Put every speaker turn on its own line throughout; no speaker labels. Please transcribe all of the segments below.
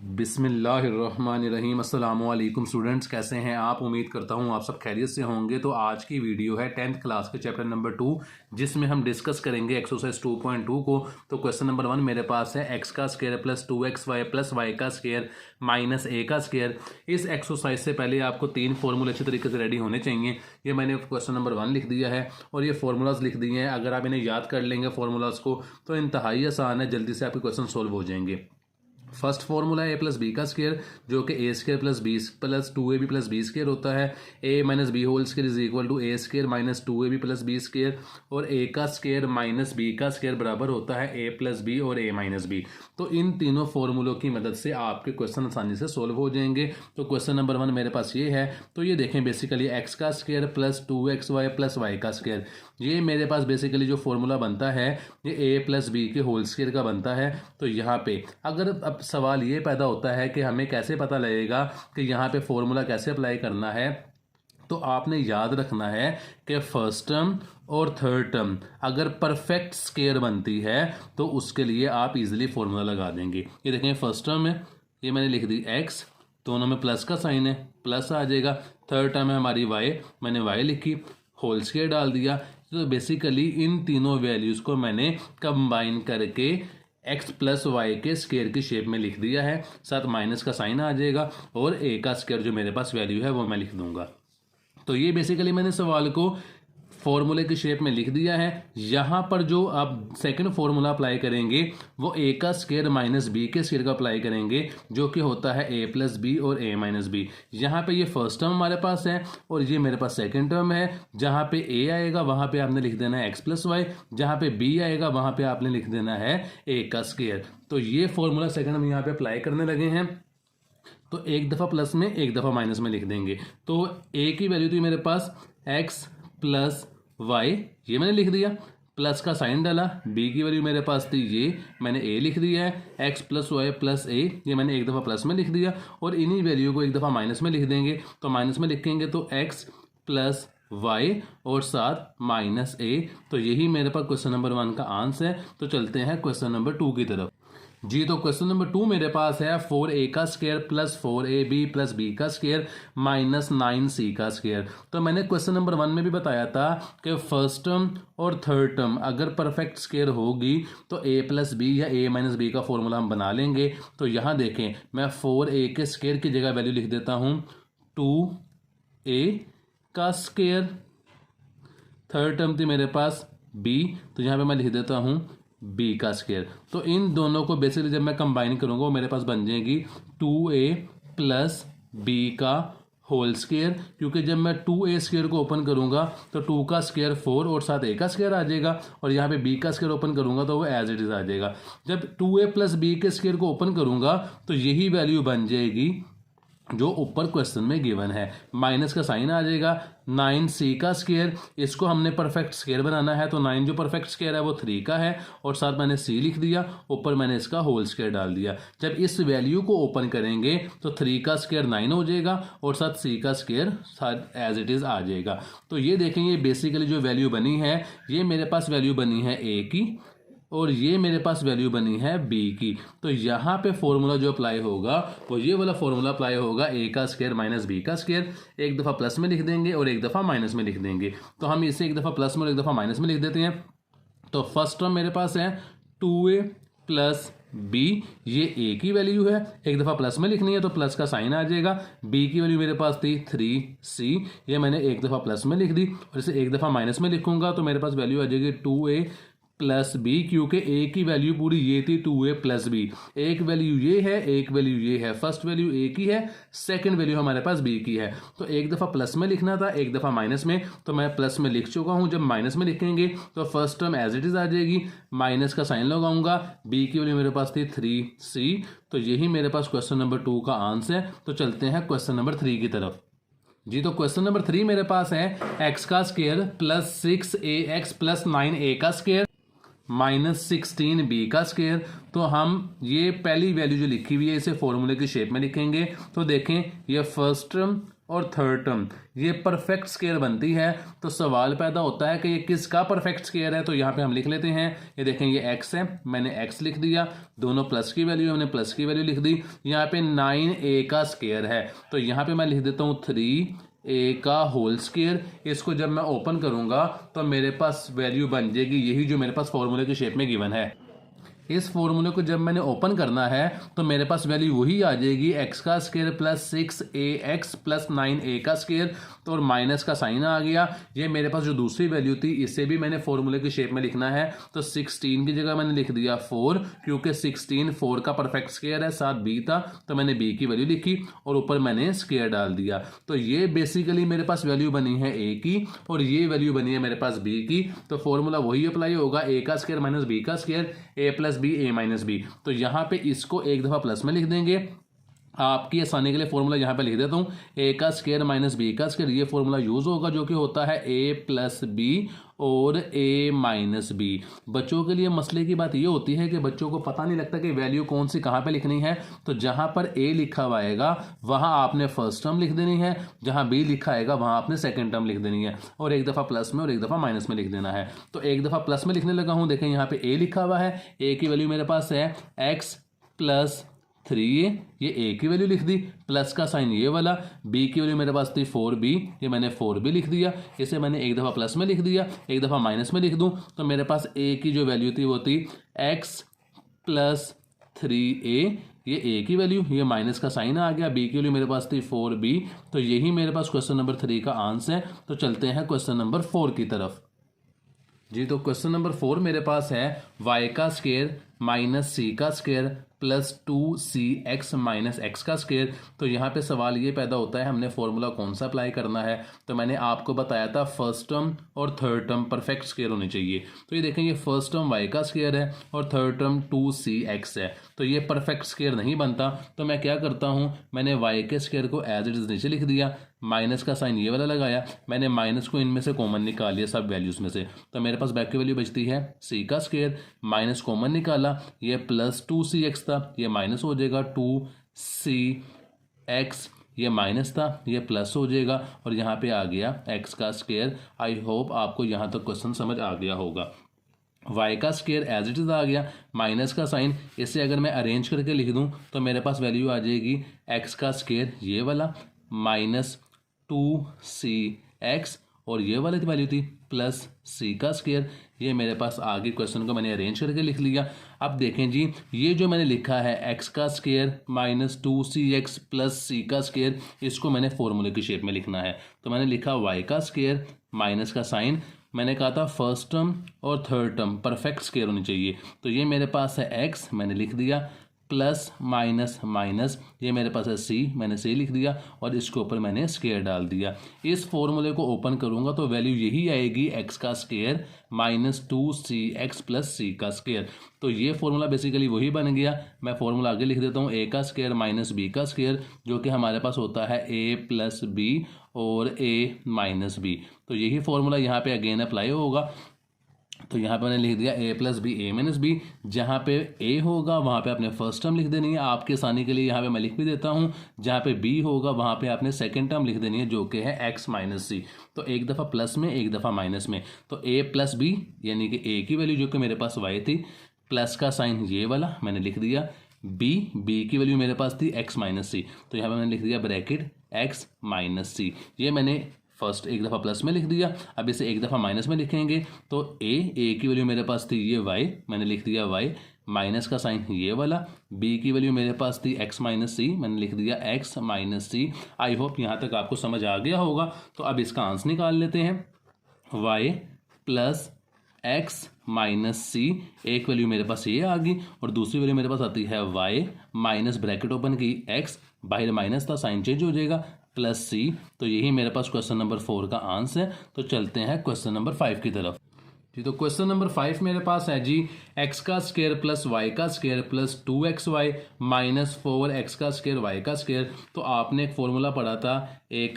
बिस्मिल्लाहिर्रहमानिर्रहीम। अस्सलामुअलैकुम स्टूडेंट्स, कैसे हैं आप? उम्मीद करता हूं आप सब खैरियत से होंगे। तो आज की वीडियो है 10th क्लास के चैप्टर नंबर 2, जिसमें हम डिस्कस करेंगे एक्सरसाइज 2.2 को। तो क्वेश्चन नंबर 1 मेरे पास है एक्स का square plus 2xy plus y का स्क्वायर माइनस ए का स्क्वायर। इस एक्सरसाइज से पहले आपको 3 फॉर्मूले अच्छे तरीके से रेडी होने चाहिए। ये मैंने क्वेश्चन नंबर 1 लिख दिया है और ये फार्मूलाज लिख दिए हैं। अगर आप इन्हें याद कर लेंगे फार्मूलाज को तो इंतहाई आसान है, जल्दी से आपके क्वेश्चन सोल्व हो जाएंगे। फर्स्ट फॉर्मूला है ए प्लस बी का स्क्वायर, जो कि A square plus B plus 2ab plus B square होता है। ए minus B whole square is equal to A square minus 2ab plus B square, और A का स्क्वायर माइनस बी का square बराबर होता है ए प्लस बी और a minus b. तो इन तीनों फॉर्मूलों की मदद से आपके क्वेश्चन आसानी से सोल्व हो जाएंगे। तो क्वेश्चन नंबर 1 मेरे पास ये है। तो ये देखें, बेसिकली एक्स का square plus 2xy plus y का स्क्वायर, ये मेरे पास बेसिकली जो फॉर्मूला बनता है ये ए प्लस बी के होल स्क्वायर का बनता है। तो यहाँ पे अगर अब सवाल ये पैदा होता है कि हमें कैसे पता लगेगा कि यहाँ पे फॉर्मूला कैसे अप्लाई करना है, तो आपने याद रखना है कि फर्स्ट टर्म और थर्ड टर्म अगर परफेक्ट स्क्वायर बनती है तो उसके लिए आप इजीली फॉर्मूला लगा देंगे। ये देखें, फर्स्ट टर्म है, ये मैंने लिख दी एक्स, दोनों में प्लस का साइन है, प्लस आ जाएगा। थर्ड टर्म है हमारी वाई, मैंने वाई लिखी, होल स्क्वायर डाल दिया। तो बेसिकली इन तीनों वैल्यूज़ को मैंने कंबाइन करके एक्स प्लस वाई के स्क्वायर की शेप में लिख दिया है, साथ माइनस का साइन आ जाएगा और ए का स्क्वायर जो मेरे पास वैल्यू है वो मैं लिख दूंगा। तो ये बेसिकली मैंने सवाल को फॉर्मूले की शेप में लिख दिया है। यहाँ पर जो आप सेकंड फॉर्मूला अप्लाई करेंगे वो ए का स्क्वायर माइनस बी के स्क्वायर का अप्लाई करेंगे, जो कि होता है ए प्लस बी और ए माइनस बी। यहाँ पे ये फर्स्ट टर्म हमारे पास है और ये मेरे पास सेकंड टर्म है। जहाँ पे ए आएगा वहाँ पे आपने लिख देना है एक्स प्लस वाई, जहाँ पे बी आएगा वहाँ पे आपने लिख देना है ए का स्क्वायर। तो ये फॉर्मूला सेकंड हम यहाँ पे अप्लाई करने लगे हैं। तो एक दफ़ा प्लस में एक दफ़ा माइनस में लिख देंगे। तो ए की वैल्यू थी मेरे पास एक्स प्लस वाई, ये मैंने लिख दिया, प्लस का साइन डाला। बी की वैल्यू मेरे पास थी ये, मैंने ए लिख दिया है, एक्स प्लस वाई प्लस ए, ये मैंने एक दफ़ा प्लस में लिख दिया और इन्हीं वैल्यू को एक दफ़ा माइनस में लिख देंगे। तो माइनस में लिखेंगे तो एक्स प्लस वाई और साथ माइनस ए। तो यही मेरे पास क्वेश्चन नंबर 1 का आंसर है। तो चलते हैं क्वेश्चन नंबर 2 की तरफ। जी, तो क्वेश्चन नंबर 2 मेरे पास है 4a का square plus 4ab plus B का स्क्वायर माइनस 9c का स्क्वायर। तो मैंने क्वेश्चन नंबर 1 में भी बताया था कि फर्स्ट टर्म और थर्ड टर्म अगर परफेक्ट स्क्वायर होगी तो a प्लस बी या a माइनस बी का फॉर्मूला हम बना लेंगे। तो यहाँ देखें, मैं 4a के स्क्वायर की जगह वैल्यू लिख देता हूँ 2a का स्क्वायर। थर्ड टर्म थी मेरे पास b, तो यहाँ पे मैं लिख देता हूँ बी का स्क्वायर। तो इन दोनों को बेसिकली जब मैं कंबाइन करूंगा वो मेरे पास बन जाएगी 2a प्लस बी का होल स्क्वायर, क्योंकि जब मैं 2a स्क्वायर को ओपन करूंगा तो 2 का स्क्वायर 4 और साथ a का स्क्वायर आ जाएगा, और यहाँ पे b का स्क्वायर ओपन करूंगा तो वो एज इट इज आ जाएगा। जब 2a प्लस बी के स्क्वायर को ओपन करूंगा तो यही वैल्यू बन जाएगी जो ऊपर क्वेश्चन में गिवन है। माइनस का साइन आ जाएगा। 9c का स्क्वायर, इसको हमने परफेक्ट स्क्वायर बनाना है, तो 9 जो परफेक्ट स्क्वायर है वो 3 का है और साथ मैंने c लिख दिया, ऊपर मैंने इसका होल स्क्वायर डाल दिया। जब इस वैल्यू को ओपन करेंगे तो 3 का स्क्वायर 9 हो जाएगा और साथ c का स्क्वायर एज इट इज आ जाएगा। तो ये देखेंगे, बेसिकली जो वैल्यू बनी है ये मेरे पास वैल्यू बनी है a की और ये मेरे पास वैल्यू बनी है b की। तो यहाँ पे फॉर्मूला जो अप्लाई होगा वो ये वाला फॉर्मूला अप्लाई होगा a का स्क्वायर माइनस b का स्क्वायर। एक दफ़ा प्लस में लिख देंगे और एक दफ़ा माइनस में लिख देंगे। तो हम इसे एक दफ़ा प्लस में और एक दफ़ा माइनस में लिख देते हैं। तो फर्स्ट टर्म मेरे पास है 2a प्लस b, ये a की वैल्यू है, एक दफ़ा प्लस में लिखनी है तो प्लस का साइन आ जाएगा। b की वैल्यू मेरे पास थी 3c, ये मैंने एक दफ़ा प्लस में लिख दी और इसे एक दफ़ा माइनस में लिखूंगा तो मेरे पास वैल्यू आ जाएगी 2a प्लस बी, क्योंकि ए की वैल्यू पूरी ये थी 2a प्लस बी। एक वैल्यू ये है, एक वैल्यू ये है। फर्स्ट वैल्यू ए की है, सेकंड वैल्यू हमारे पास बी की है। तो एक दफ़ा प्लस में लिखना था, एक दफ़ा माइनस में, तो मैं प्लस में लिख चुका हूँ। जब माइनस में लिखेंगे तो first term as it is आ जाएगी, माइनस का साइन लगाऊंगा। बी की वैल्यू मेरे पास थी 3c। तो यही मेरे पास क्वेश्चन नंबर 2 का आंसर है। तो चलते हैं क्वेश्चन नंबर 3 की तरफ। जी, तो क्वेश्चन नंबर 3 मेरे पास है एक्स का square plus 6ax plus 9a का स्क्वायर माइनस 16b का स्क्वायर। तो हम ये पहली वैल्यू जो लिखी हुई है इसे फॉर्मूले की शेप में लिखेंगे। तो देखें, ये फर्स्ट टर्म और थर्ड टर्म ये परफेक्ट स्क्वायर बनती है। तो सवाल पैदा होता है कि ये किसका परफेक्ट स्क्वायर है। तो यहाँ पे हम लिख लेते हैं, ये देखें ये x है, मैंने x लिख दिया, दोनों प्लस की वैल्यू है, मैंने प्लस की वैल्यू लिख दी। यहाँ पे 9a का स्क्वायर है, तो यहाँ पे मैं लिख देता हूँ 3a का होल स्क्वायर। इसको जब मैं ओपन करूँगा तो मेरे पास वैल्यू बन जाएगी यही जो मेरे पास फॉर्मूले की शेप में गिवन है। इस फॉर्मूले को जब मैंने ओपन करना है तो मेरे पास वैल्यू वही आ जाएगी, एक्स का square plus 6ax plus 9a का स्क्वायर। तो और माइनस का साइन आ गया। ये मेरे पास जो दूसरी वैल्यू थी इसे भी मैंने फॉर्मूले की शेप में लिखना है। तो 16 की जगह मैंने लिख दिया 4, क्योंकि 16 4 का परफेक्ट स्क्वायर है, साथ b था तो मैंने b की वैल्यू लिखी और ऊपर मैंने स्क्वायर डाल दिया। तो ये बेसिकली मेरे पास वैल्यू बनी है a की और ये वैल्यू बनी है मेरे पास b की। तो फॉर्मूला वही अप्लाई होगा, a का स्क्वायर माइनस b का square, a plus b a minus b. तो यहाँ पे इसको एक दफ़ा प्लस में लिख देंगे। आपकी आसानी के लिए फॉर्मूला यहाँ पे लिख देता हूँ, ए का स्क्वायर माइनस बी का स्क्वायर, ये फॉर्मूला यूज़ होगा जो कि होता है ए प्लस बी और ए माइनस बी। बच्चों के लिए मसले की बात ये होती है कि बच्चों को पता नहीं लगता कि वैल्यू कौन सी कहाँ पे लिखनी है। तो जहाँ पर ए लिखा हुआ आएगा वहाँ आपने फर्स्ट टर्म लिख देनी है, जहाँ बी लिखा आएगा वहाँ आपने सेकंड टर्म लिख देनी है, और एक दफ़ा प्लस में और एक दफ़ा माइनस में लिख देना है। तो एक दफ़ा प्लस में लिखने लगा हूँ, देखें यहाँ पे ए लिखा हुआ है, ए की वैल्यू मेरे पास है एक्स प्लस 3a, ये a की वैल्यू लिख दी, प्लस का साइन ये वाला, b की वैल्यू मेरे पास थी 4b, ये मैंने 4b लिख दिया। इसे मैंने एक दफ़ा प्लस में लिख दिया, एक दफ़ा माइनस में लिख दूं तो मेरे पास a की जो वैल्यू थी वो थी x प्लस 3a, ये a की वैल्यू, ये माइनस का साइन आ गया, b की वैल्यू मेरे पास थी 4b। तो यही मेरे पास क्वेश्चन नंबर 3 का आंसर है। तो चलते हैं क्वेश्चन नंबर 4 की तरफ जी। तो क्वेश्चन नंबर 4 मेरे पास है y का स्क्वायर माइनस c का square plus 2cx minus x का स्क्वायर। तो यहाँ पे सवाल ये पैदा होता है हमने फॉर्मूला कौन सा अप्लाई करना है। तो मैंने आपको बताया था फर्स्ट टर्म और थर्ड टर्म परफेक्ट स्क्वायर होनी चाहिए। तो ये देखें ये फर्स्ट टर्म y का स्क्वायर है और थर्ड टर्म 2cx है, तो ये परफेक्ट स्क्वायर नहीं बनता। तो मैं क्या करता हूँ, मैंने y के स्क्वायर को एज इट इज नीचे लिख दिया, माइनस का साइन ये वाला लगाया, मैंने माइनस को इनमें से कॉमन निकाल लिया सब वैल्यूज में से। तो मेरे पास बैक की वैल्यू बचती है c का स्क्वायर, माइनस कॉमन निकाला, ये प्लस 2cx था, ये माइनस हो जाएगा 2cx, ये माइनस था, ये प्लस हो जाएगा, और यहाँ पे आ गया x का स्क्वायर। आई होप आपको यहाँ तक क्वेश्चन समझ आ गया होगा। y का स्क्वायर एज इट इज आ गया, माइनस का साइन, इसे अगर मैं अरेंज करके लिख दूं तो मेरे पास वैल्यू आ जाएगी x का स्क्वायर ये वाला माइनस 2cx, और ये वाली वैल्यू थी प्लस c का स्क्वायर। ये मेरे पास आगे क्वेश्चन को मैंने अरेंज करके लिख लिया। अब देखें जी, ये जो मैंने लिखा है x का square minus 2cx plus c का स्क्वायर, इसको मैंने फॉर्मूले की शेप में लिखना है। तो मैंने लिखा y का स्क्वायर माइनस का साइन, मैंने कहा था फर्स्ट टर्म और थर्ड टर्म परफेक्ट स्क्वायर होनी चाहिए। तो ये मेरे पास है x, मैंने लिख दिया, प्लस माइनस माइनस, ये मेरे पास है c, मैंने c लिख दिया, और इसके ऊपर मैंने स्क्वायर डाल दिया। इस फॉर्मूले को ओपन करूंगा तो वैल्यू यही आएगी x का square minus 2cx plus c का स्क्वायर। तो ये फॉर्मूला बेसिकली वही बन गया। मैं फॉर्मूला आगे लिख देता हूँ, a का स्क्वायर माइनस b का स्क्वायर, जो कि हमारे पास होता है a प्लस b और a माइनस b। तो यही फॉर्मूला यहाँ पे अगेन अप्लाई होगा। तो यहाँ पे मैंने लिख दिया a plus b a minus b, जहाँ पे a होगा वहाँ पे आपने फर्स्ट टर्म लिख देनी है। आपके आसानी के लिए यहाँ पे मैं लिख भी देता हूँ, जहाँ पे b होगा वहाँ पे आपने सेकंड टर्म लिख देनी है जो कि है x माइनस सी। तो एक दफ़ा प्लस में एक दफ़ा माइनस में, तो a प्लस बी यानी कि a की वैल्यू जो कि मेरे पास y थी, प्लस का साइन ये वाला मैंने लिख दिया, b की वैल्यू मेरे पास थी x माइनस सी। तो यहाँ पे मैंने लिख दिया ब्रैकेट x माइनस सी। ये मैंने फर्स्ट एक दफ़ा प्लस में लिख दिया। अब इसे एक दफ़ा माइनस में लिखेंगे तो a की वैल्यू मेरे पास थी ये y, मैंने लिख दिया y, माइनस का साइन ये वाला, b की वैल्यू मेरे पास थी x माइनस सी, मैंने लिख दिया x minus c. I hope यहाँ तक आपको समझ आ गया होगा। तो अब इसका आंसर निकाल लेते हैं, y प्लस x माइनस सी, एक वैल्यू मेरे पास ये आ गई और दूसरी वैल्यू मेरे पास आती है y माइनस ब्रैकेट ओपन की x, बाहर माइनस था साइन चेंज हो जाएगा, प्लस सी। तो यही मेरे पास क्वेश्चन नंबर 4 का आंसर है। तो चलते हैं क्वेश्चन नंबर 5 की तरफ जी। तो क्वेश्चन नंबर 5 मेरे पास है जी, x का स्क्वायर प्लस y का square plus 2xy minus 4x का स्क्वायर y का स्क्वायर। तो आपने एक फॉर्मूला पढ़ा था a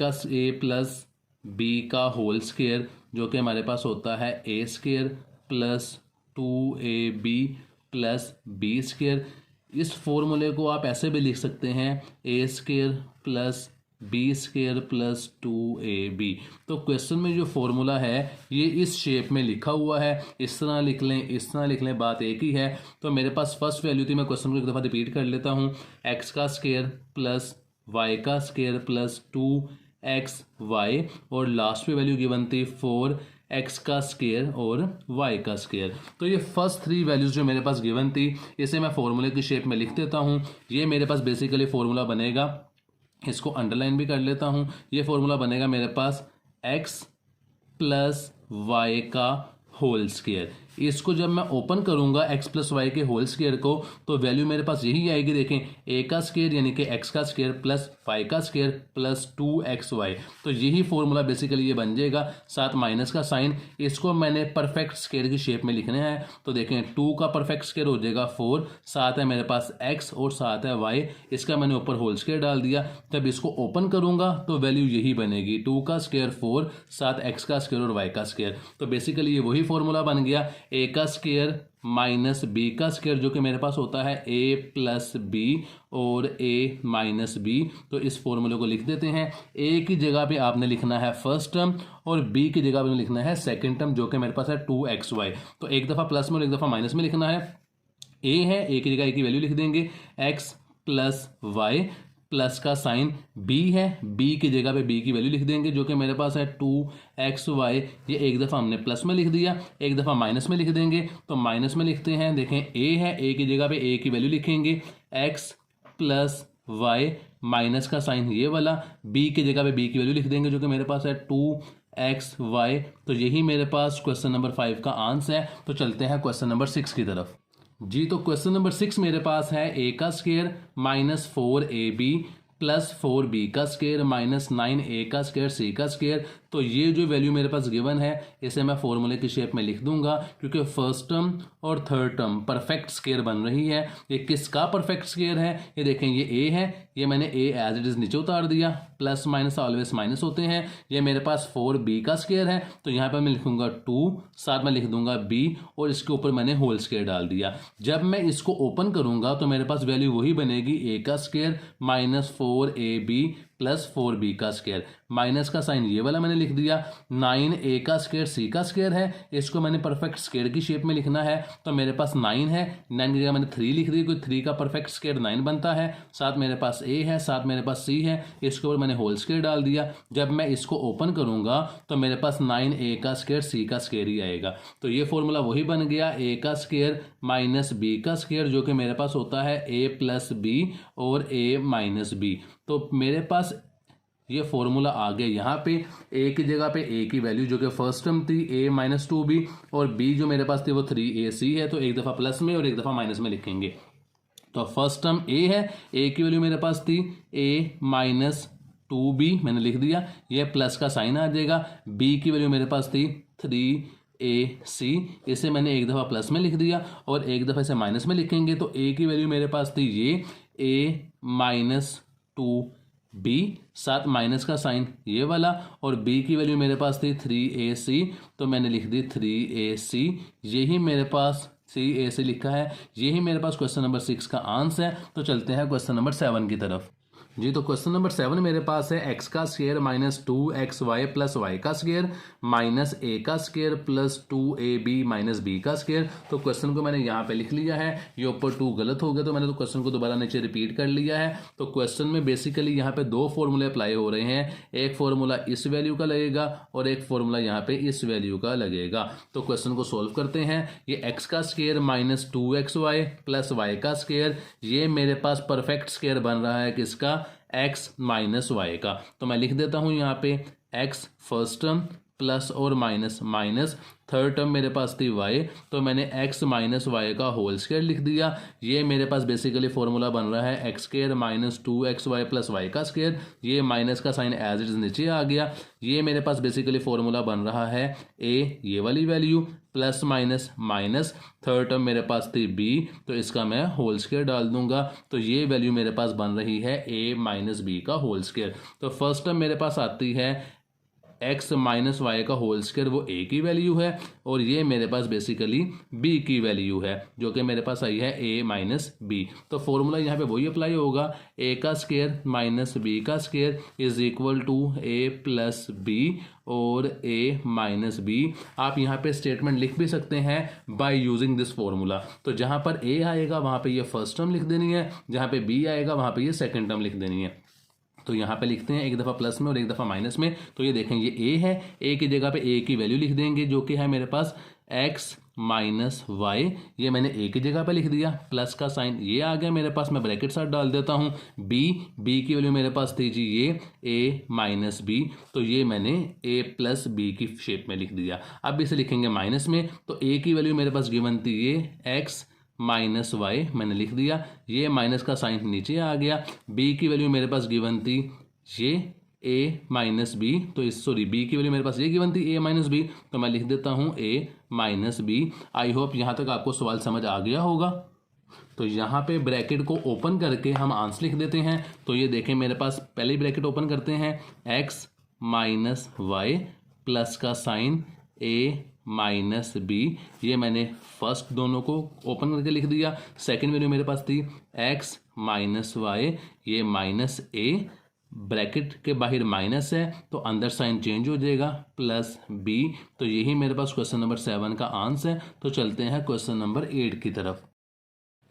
प्लस b का होल स्क्वायर, जो कि हमारे पास होता है a square plus 2ab plus b square. इस फॉर्मूले को आप ऐसे भी लिख सकते हैं a square plus B square plus 2ab। तो क्वेश्चन में जो फॉर्मूला है ये इस शेप में लिखा हुआ है, इस तरह लिख लें, इस तरह लिख लें, बात एक ही है। तो मेरे पास फर्स्ट वैल्यू थी, मैं क्वेश्चन को एक दफ़ा रिपीट कर लेता हूँ, एक्स का स्क्वायर प्लस वाई का स्क्वायर प्लस 2xy, और लास्ट पे वैल्यू गिवन थी 4x का स्क्वायर और y का स्क्वायर। तो ये फर्स्ट थ्री वैल्यूज जो मेरे पास गिवन थी इसे मैं फॉर्मूले की शेप में लिख देता हूँ। ये मेरे पास बेसिकली फॉर्मूला बनेगा, इसको अंडरलाइन भी कर लेता हूँ। ये फॉर्मूला बनेगा मेरे पास x प्लस वाई का होल स्क्वायर। इसको जब मैं ओपन करूंगा x प्लस वाई के होल स्क्वायर को, तो वैल्यू मेरे पास यही आएगी। देखें, a का स्क्वायर यानी कि x का स्क्वायर प्लस y का स्क्वायर प्लस 2xy। तो यही फॉर्मूला बेसिकली ये बन जाएगा, साथ माइनस का साइन। इसको मैंने परफेक्ट स्क्वायर की शेप में लिखना है। तो देखें 2 का परफेक्ट स्क्वायर हो जाएगा 4, साथ है मेरे पास x और साथ है y, इसका मैंने ऊपर होल स्क्वायर डाल दिया। जब इसको ओपन करूंगा तो वैल्यू यही बनेगी, 2 का स्क्वायर 4, साथ x का स्क्वायर और y का स्क्वायर। तो बेसिकली ये वही फॉर्मूला बन गया, a का स्क्वायर माइनस बी का स्क्वायर, जो कि मेरे पास होता है a प्लस बी और a माइनस बी। तो इस फॉर्मूले को लिख देते हैं। a की जगह पे आपने लिखना है फर्स्ट टर्म और b की जगह पे लिखना है सेकंड टर्म, जो कि मेरे पास है 2xy। तो एक दफ़ा प्लस में और एक दफ़ा माइनस में लिखना है। a है, a की जगह a की वैल्यू लिख देंगे, x प्लस वाई, प्लस का साइन, b है, b की जगह पे b की वैल्यू लिख देंगे, जो कि मेरे पास है 2xy। ये एक दफ़ा हमने प्लस में लिख दिया, एक दफ़ा माइनस में लिख देंगे। तो माइनस में लिखते हैं, देखें a है, a की जगह पे a की वैल्यू लिखेंगे, x प्लस वाई, माइनस का साइन ये वाला, b की जगह पे b की वैल्यू लिख देंगे, जो कि मेरे पास है 2xy। तो यही मेरे पास क्वेश्चन नंबर 5 का आंसर है। तो चलते हैं क्वेश्चन नंबर 6 की तरफ। जी, तो क्वेश्चन नंबर 6 मेरे पास है, a का square minus 4ab plus 4b का स्क्वायर माइनस 9a का स्क्वायर c का स्क्वायर। तो ये जो वैल्यू मेरे पास गिवन है इसे मैं फॉर्मूले की शेप में लिख दूंगा, क्योंकि फर्स्ट टर्म और थर्ड टर्म परफेक्ट स्क्वायर बन रही है। ये किसका परफेक्ट स्क्वायर है? ये देखें, ये a है, ये मैंने a एज इट इज नीचे उतार दिया, प्लस माइनस ऑलवेज माइनस होते हैं। ये मेरे पास 4b का स्क्वायर है, तो यहाँ पर मैं लिखूंगा 2, साथ में लिख दूंगा b, और इसके ऊपर मैंने होल स्क्वायर डाल दिया। जब मैं इसको ओपन करूंगा तो मेरे पास वैल्यू वही बनेगी, a का square minus 4ab plus 4b का स्क्वायर, माइनस का साइन ये वाला मैंने लिख दिया। 9a का स्क्वायर c का स्क्वायर है, इसको मैंने परफेक्ट स्क्वायर की शेप में लिखना है। तो मेरे पास 9 है, 9 की जगह मैंने 3 लिख दी, क्योंकि 3 का परफेक्ट स्क्वायर 9 बनता है। साथ मेरे पास a है, साथ मेरे पास c है, इसके ऊपर मैंने होल स्क्वायर डाल दिया। जब मैं इसको ओपन करूंगा तो मेरे पास 9a का स्क्वायर c का स्क्वायर ही आएगा। तो ये फॉर्मूला वही बन गया, a का स्क्वायर माइनस b का स्क्वायर, जो कि मेरे पास होता है a प्लस b और a माइनस b। तो मेरे पास ये फॉर्मूला आ गया। यहाँ पे a की जगह पे a की वैल्यू जो कि फर्स्ट टर्म थी a माइनस 2b, और b जो मेरे पास थी वो 3ac है। तो एक दफ़ा प्लस में और एक दफ़ा माइनस में लिखेंगे। तो फर्स्ट टर्म a है, a की वैल्यू मेरे पास थी a माइनस 2b, मैंने लिख दिया, ये प्लस का साइन आ जाएगा। b की वैल्यू मेरे पास थी 3ac, इसे मैंने एक दफ़ा प्लस में लिख दिया और एक दफ़ा इसे माइनस में लिखेंगे। तो a की वैल्यू मेरे पास थी ये a माइनस 2b, साथ माइनस का साइन ये वाला, और b की वैल्यू मेरे पास थी 3ac, तो मैंने लिख दी 3ac। यही मेरे पास 3ac लिखा है। यही मेरे पास क्वेश्चन नंबर 6 का आंसर है। तो चलते हैं क्वेश्चन नंबर 7 की तरफ। जी, तो क्वेश्चन नंबर 7 मेरे पास है, x का square minus 2xy plus y का स्क्वायर माइनस a का square plus 2ab minus b का स्क्वायर। तो क्वेश्चन को मैंने यहाँ पे लिख लिया है, ये ऊपर 2 गलत हो गया, तो मैंने तो क्वेश्चन को दोबारा नीचे रिपीट कर लिया है। तो क्वेश्चन में बेसिकली यहाँ पे 2 फॉर्मूले अप्लाई हो रहे हैं, एक फॉर्मूला इस वैल्यू का लगेगा और एक फॉर्मूला यहाँ पे इस वैल्यू का लगेगा। तो क्वेश्चन को सोल्व करते हैं। ये x का square minus 2xy plus y का स्क्वायर, ये मेरे पास परफेक्ट स्क्वायर बन रहा है किसका? x माइनस वाई का। तो मैं लिख देता हूं यहाँ पे x फर्स्ट टर्म प्लस और माइनस माइनस, थर्ड टर्म मेरे पास थी y, तो मैंने x माइनस वाई का होल स्क्वायर लिख दिया। ये मेरे पास बेसिकली फॉर्मूला बन रहा है x square minus 2xy plus y का स्क्वायर, ये माइनस का साइन एज इट इज नीचे आ गया। ये मेरे पास बेसिकली फॉर्मूला बन रहा है a, ये वाली value plus minus minus, third term मेरे पास थी b, तो इसका मैं होल स्क्वायर डाल दूंगा। तो ये वैल्यू मेरे पास बन रही है a माइनस b का होल स्क्वायर। तो फर्स्ट टर्म मेरे पास आती है एक्स माइनस वाई का होल स्क्वायर वो ए की वैल्यू है, और ये मेरे पास बेसिकली बी की वैल्यू है जो कि मेरे पास आई है ए माइनस बी। तो फॉर्मूला यहाँ पे वही अप्लाई होगा, ए का स्क्वायर माइनस बी का square is equal to a plus b और ए माइनस बी। आप यहाँ पे स्टेटमेंट लिख भी सकते हैं बाय यूजिंग दिस फॉर्मूला। तो जहाँ पर ए आएगा वहाँ पे ये फर्स्ट टर्म लिख देनी है, जहाँ पे बी आएगा वहाँ पे ये सेकंड टर्म लिख देनी है। तो यहाँ पे लिखते हैं एक दफ़ा प्लस में और एक दफ़ा माइनस में। तो ये देखें ये ए है, ए की जगह पे ए की वैल्यू लिख देंगे जो कि है मेरे पास एक्स माइनस वाई, ये मैंने ए की जगह पे लिख दिया, प्लस का साइन ये आ गया मेरे पास, मैं ब्रैकेट साथ डाल देता हूँ। बी की वैल्यू मेरे पास थी जी ये ए माइनस बी, तो ये मैंने ए प्लस बी की शेप में लिख दिया। अब इसे लिखेंगे माइनस में, तो ए की वैल्यू मेरे पास गिवन थी ये एक्स माइनस वाई, मैंने लिख दिया, ये माइनस का साइन नीचे आ गया। बी की वैल्यू मेरे पास गिवन थी ये ए माइनस बी, तो इस सॉरी बी की वैल्यू मेरे पास ये गिवन थी ए माइनस बी, तो मैं लिख देता हूँ ए माइनस बी। आई होप यहाँ तक आपको सवाल समझ आ गया होगा। तो यहाँ पे ब्रैकेट को ओपन करके हम आंसर लिख देते हैं। तो ये देखें मेरे पास पहले ही ब्रैकेट ओपन करते हैं, एक्स माइनस वाई प्लस का साइन ए माइनस बी, ये मैंने फर्स्ट दोनों को ओपन करके लिख दिया। सेकंड वैल्यू मेरे पास थी एक्स माइनस वाई, ये माइनस ए, ब्रैकेट के बाहर माइनस है तो अंदर साइन चेंज हो जाएगा, प्लस बी। तो यही मेरे पास क्वेश्चन नंबर 7 का आंसर है। तो चलते हैं क्वेश्चन नंबर 8 की तरफ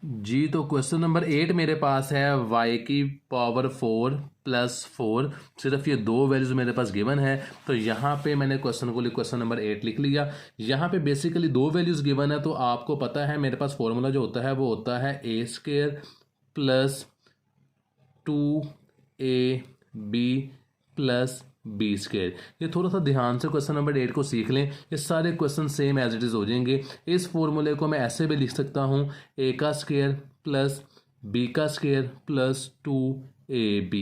जी। तो क्वेश्चन नंबर 8 मेरे पास है y की पावर 4 प्लस 4, सिर्फ ये दो वैल्यूज मेरे पास गिवन है। तो यहाँ पे मैंने क्वेश्चन नंबर 8 लिख लिया। यहाँ पे बेसिकली दो वैल्यूज गिवन है, तो आपको पता है मेरे पास फॉर्मूला जो होता है वो होता है A square plus 2ab plus B square. ये थोड़ा सा ध्यान से क्वेश्चन नंबर 8 को सीख लें, ये सारे question same as it is हो जाएंगे। इस फॉर्मूले को मैं ऐसे भी लिख सकता हूँ, ए का स्क्वायर प्लस बी का स्क्वायर प्लस 2ab।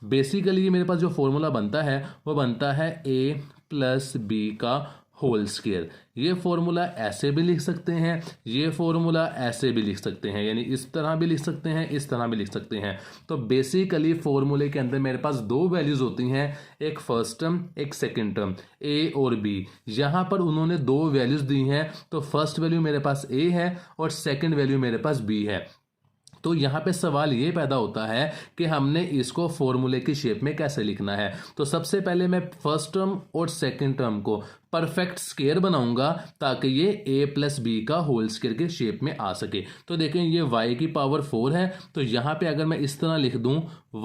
बेसिकली ये मेरे पास जो फॉर्मूला बनता है वो बनता है ए प्लस बी का होल स्क्वायर। ये फॉर्मूला ऐसे भी लिख सकते हैं, ये फॉर्मूला ऐसे भी लिख सकते हैं, यानी इस तरह भी लिख सकते हैं, इस तरह भी लिख सकते हैं। तो बेसिकली फॉर्मूले के अंदर मेरे पास दो वैल्यूज होती हैं, एक फर्स्ट टर्म एक सेकंड टर्म, ए और बी। यहाँ पर उन्होंने दो वैल्यूज दी हैं, तो फर्स्ट वैल्यू मेरे पास ए है और सेकंड वैल्यू मेरे पास बी है। तो यहाँ पे सवाल ये पैदा होता है कि हमने इसको फॉर्मूले की शेप में कैसे लिखना है। तो सबसे पहले मैं फर्स्ट टर्म और सेकंड टर्म को परफेक्ट स्क्वायर बनाऊंगा ताकि ये a प्लस बी का होल स्क्वायर के शेप में आ सके। तो देखें ये y की पावर 4 है, तो यहाँ पे अगर मैं इस तरह लिख दूं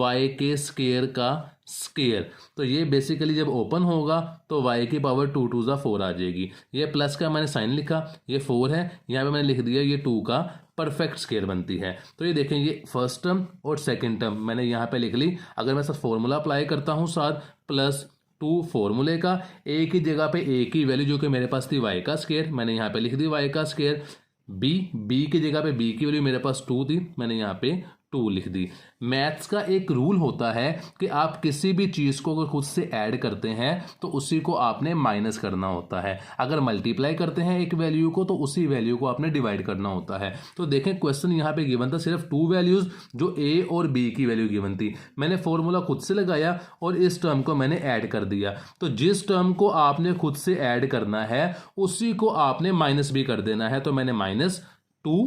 y के स्क्वायर का स्क्वायर, तो ये बेसिकली जब ओपन होगा तो y की पावर 2 2 4 आ जाएगी। ये प्लस का मैंने साइन लिखा, ये 4 है, यहाँ पे मैंने लिख दिया ये 2 का परफेक्ट स्क्वायर बनती है। तो ये देखें ये फर्स्ट टर्म और सेकंड टर्म मैंने यहाँ पे लिख ली। अगर मैं सब फॉर्मूला अप्लाई करता हूँ साथ प्लस 2 फॉर्मूले का, ए की जगह पे ए की वैल्यू जो कि मेरे पास थी y का स्क्वायर, मैंने यहाँ पे लिख दी y का स्क्वायर। बी की जगह पे b की वैल्यू मेरे पास 2 थी, मैंने यहाँ पे 2 लिख दी। मैथ्स का एक रूल होता है कि आप किसी भी चीज़ को अगर खुद से ऐड करते हैं तो उसी को आपने माइनस करना होता है। अगर मल्टीप्लाई करते हैं एक वैल्यू को तो उसी वैल्यू को आपने डिवाइड करना होता है। तो देखें क्वेश्चन यहाँ पे गिवन था सिर्फ 2 वैल्यूज, जो ए और बी की वैल्यू गिवन थी। मैंने फॉर्मूला खुद से लगाया और इस टर्म को मैंने ऐड कर दिया। तो जिस टर्म को आपने खुद से ऐड करना है उसी को आपने माइनस भी कर देना है। तो मैंने -2